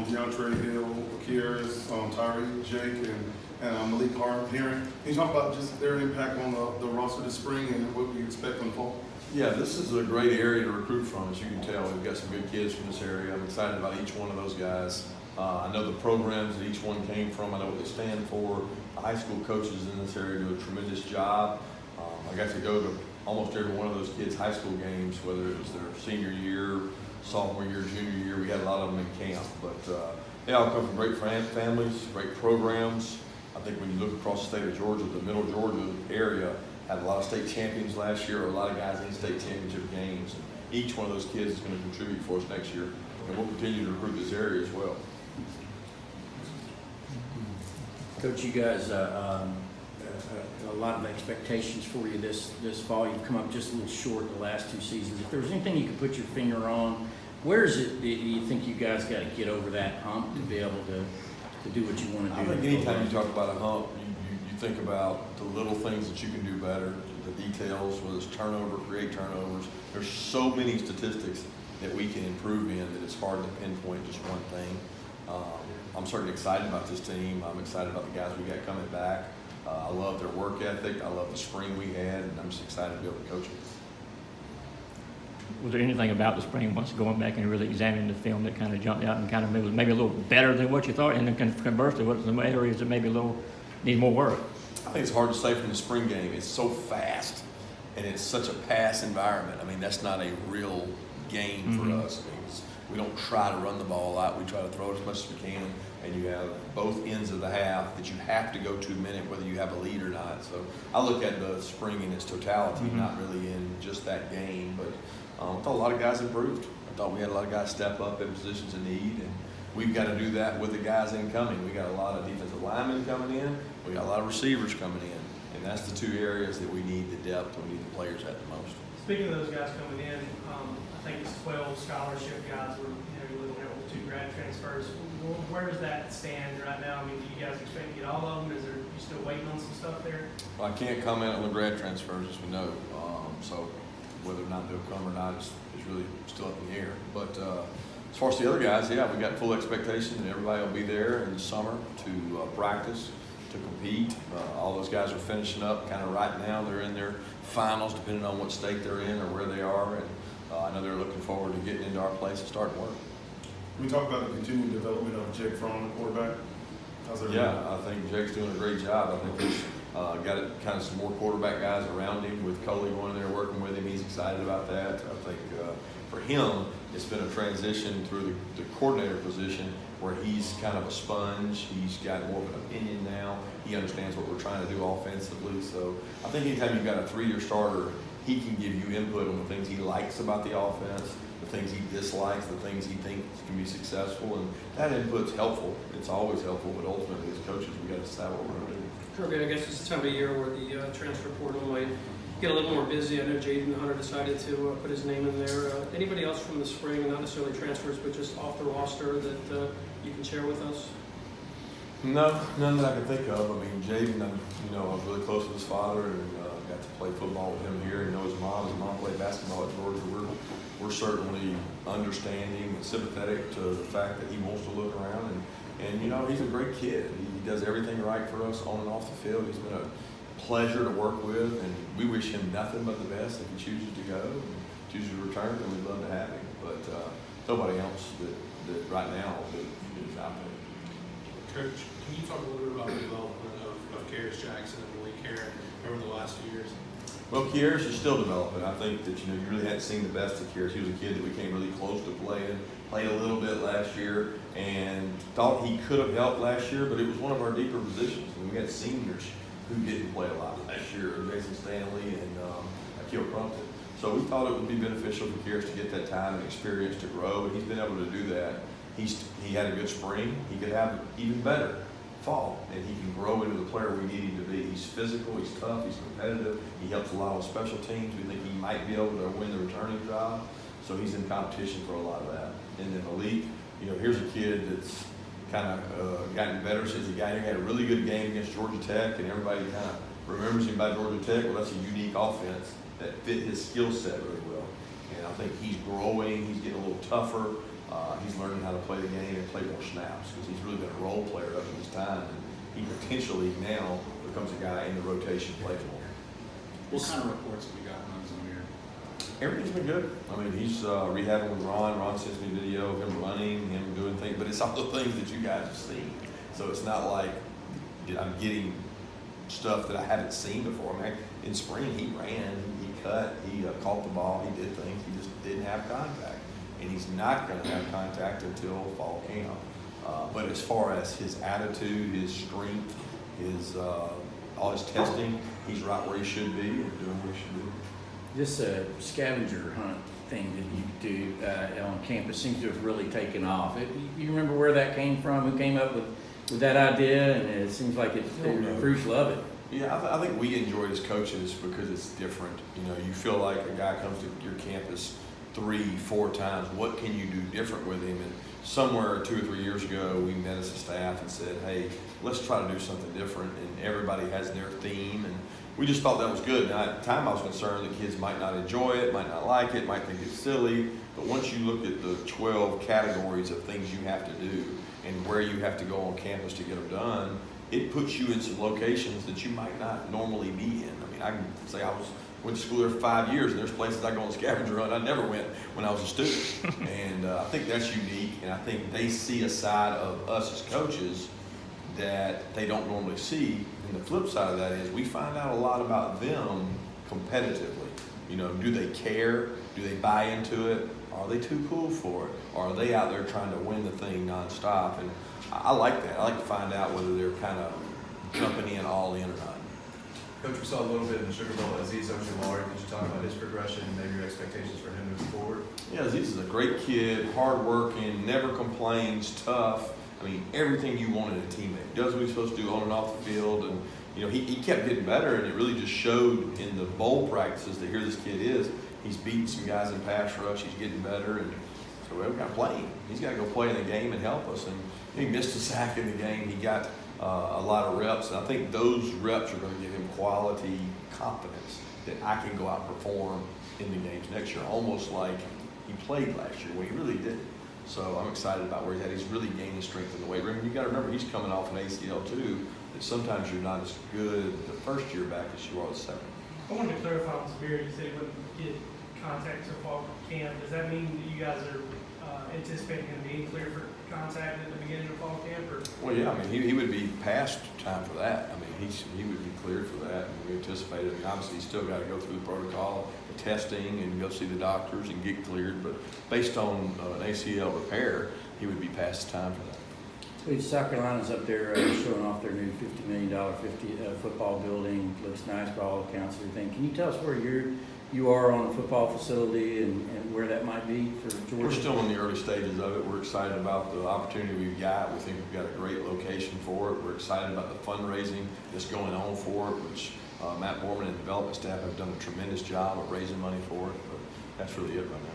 DeAndre Hill, Kieris, Tyree, Jake, and Malik Heron. Can you talk about just their impact on the roster this spring and what we expect in the fall? Yeah, this is a great area to recruit from. As you can tell, we've got some good kids from this area. I'm excited about each one of those guys. I know the programs that each one came from. I know what they stand for. The high school coaches in this area do a tremendous job. I got to go to almost every one of those kids' high school games, whether it was their senior year, sophomore year, junior year. We had a lot of them in camp. But they all come from great families, great programs. I think when you look across the state of Georgia, the middle Georgia area had a lot of state champions last year, or a lot of guys in state championship games. And each one of those kids is going to contribute for us next year. And we'll continue to recruit this area as well. Coach, you guys, a lot of expectations for you this fall. You've come up just a little short the last two seasons. If there was anything you could put your finger on, where is it that you think you guys got to get over that hump to be able to do what you want to do? I think anytime you talk about a hump, you think about the little things that you can do better, the details, whether it's turnover, create turnovers. There's so many statistics that we can improve in that it's hard to pinpoint just one thing. I'm certainly excited about this team. I'm excited about the guys we got coming back. I love their work ethic. I love the spring we had, and I'm just excited to be able to coach them. Was there anything about the spring, once going back and really examining the film, that kind of jumped out and kind of maybe a little better than what you thought? And then conversely, what are some areas that maybe a little need more work? I think it's hard to say from the spring game. It's so fast, and it's such a pass environment. I mean, that's not a real game for us. I mean, we don't try to run the ball a lot. We try to throw it as much as we can, and you have both ends of the half that you have to go to a minute whether you have a lead or not. So I look at the spring in its totality, not really in just that game. But I thought a lot of guys improved. I thought we had a lot of guys step up in positions of need, and we've got to do that with the guys incoming. We got a lot of defensive linemen coming in. We got a lot of receivers coming in, and that's the two areas that we need the depth and we need the players at the most. Speaking of those guys coming in, I think it's 12 scholarship guys. You're looking at with 2 grad transfers. Where does that stand right now? I mean, do you guys expect to get all of them? Is there you still waiting on some stuff there? Well, I can't comment on the grad transfers, as we know. So whether or not they'll come or not is really still up in the air. But as far as the other guys, yeah, we got full expectation that everybody will be there in the summer to practice, to compete. All those guys are finishing up kind of right now. They're in their finals, depending on what state they're in or where they are. And I know they're looking forward to getting into our place and starting work. We talk about the continued development of Jake Fromm, the quarterback. How's that? Yeah, I think Jake's doing a great job. I think he's got kind of some more quarterback guys around him with Coley going in there working with him. He's excited about that. I think for him, it's been a transition through the coordinator position where he's kind of a sponge. He's got more of an opinion now. He understands what we're trying to do offensively. So I think anytime you've got a 3-year starter, he can give you input on the things he likes about the offense, the things he dislikes, the things he thinks can be successful, and that input's helpful. It's always helpful, but ultimately as coaches, we got to decide what we're going to do. Kirby, I guess it's the time of year where the transfer portal might get a little more busy. I know Jaden Hunter decided to put his name in there. Anybody else from the spring, not necessarily transfers, but just off the roster that you can share with us? No, none that I can think of. I mean, Jaden, I was really close with his father and got to play football with him here. He knows his mom. His mom played basketball at Georgia. We're certainly understanding and sympathetic to the fact that he wants to look around. And he's a great kid. He does everything right for us on and off the field. He's been a pleasure to work with, and we wish him nothing but the best. If he chooses to go and chooses to return, then we'd love to have him. But nobody else that right now is out there. Coach, can you talk a little bit about the development of Kieris Jackson and Malik Heron over the last few years? Well, Kieris is still developing. I think that you really hadn't seen the best of Kieris. He was a kid that we came really close to playing. Played a little bit last year and thought he could have helped last year, but it was one of our deeper positions. And we had seniors who didn't play a lot last year, Jason Stanley and Akil Crumpton. So we thought it would be beneficial for Kieris to get that time and experience to grow, and he's been able to do that. He had a good spring. He could have even better fall, and he can grow into the player we need him to be. He's physical, he's tough, he's competitive. He helps a lot on special teams. We think he might be able to win the returning job, so he's in competition for a lot of that. And then Malik, here's a kid that's kind of gotten better since he got here. He had a really good game against Georgia Tech, and everybody kind of remembers him by Georgia Tech. Well, that's a unique offense that fit his skill set really well. And I think he's growing. He's getting a little tougher. He's learning how to play the game and play more snaps because he's really been a role player up in his time, and he potentially now becomes a guy in the rotation plays more. What kind of reports have you gotten on Zamir? Everything's been good. I mean, he's rehabbing with Ron. Ron sends me video of him running, him doing things, but it's all the things that you guys have seen. So it's not like I'm getting stuff that I haven't seen before. I mean, in spring, he ran, he cut, he caught the ball, he did things. He just didn't have contact. And he's not going to have contact until fall camp. But as far as his attitude, his strength, his all his testing, he's right where he should be and doing what he should do. This scavenger hunt thing that you do on campus seems to have really taken off. You remember where that came from? Who came up with that idea? And it seems like the recruits love it. Yeah, I think we enjoy it as coaches because it's different. You know, you feel like a guy comes to your campus 3-4 times. What can you do different with him? And somewhere 2 or 3 years ago, we met as a staff and said, hey, let's try to do something different. And everybody has their theme. And we just thought that was good. Now, at the time, I was concerned that kids might not enjoy it, might not like it, might think it's silly. But once you look at the 12 categories of things you have to do and where you have to go on campus to get them done, it puts you in some locations that you might not normally be in. I mean, I can say went to school there for 5 years, and there's places I go on scavenger hunt I never went when I was a student. And I think that's unique, and I think they see a side of us as coaches that they don't normally see. And the flip side of that is we find out a lot about them competitively. You know, do they care? Do they buy into it? Are they too cool for it? Or are they out there trying to win the thing nonstop? And I like that. I like to find out whether they're kind of jumping in all in or not. Coach, we saw a little bit in the Sugar Bowl. Aziz Ojulari, could you talk about his progression and maybe your expectations for him moving forward? Yeah, Aziz is a great kid, hardworking, never complains, tough. I mean, everything you want in a teammate. Does what he's supposed to do on and off the field. And, you know, he kept getting better, and it really just showed in the bowl practices that here this kid is. He's beating some guys in pass rush. He's getting better. And so we've got to play him. He's got to go play in the game and help us. And he missed a sack in the game. He got a lot of reps. And I think those reps are going to give him quality confidence that I can go out and perform in the games next year, almost like he played last year when he really didn't. So I'm excited about where he's at. He's really gaining strength in the weight room. You got to remember, he's coming off an ACL too, that sometimes you're not as good the first year back as you are the second. I wanted to clarify on Zamir, you said he wouldn't get contact till fall camp. Does that mean that you guys are anticipating him being clear for contact at the beginning of fall camp? Or? Well, yeah, I mean, he would be past time for that. I mean, he would be cleared for that, and we anticipate it. I mean, obviously, he's still got to go through the protocol, the testing, and go see the doctors and get cleared. But based on an ACL repair, he would be past time for that. So South Carolina's up there showing off their new $50 million football building. Looks nice by all accounts and everything. Can you tell us where you are on the football facility and where that might be for Georgia? We're still in the early stages of it. We're excited about the opportunity we've got. We think we've got a great location for it. We're excited about the fundraising that's going on for it, which Matt Borman and development staff have done a tremendous job of raising money for it. But that's really it right now.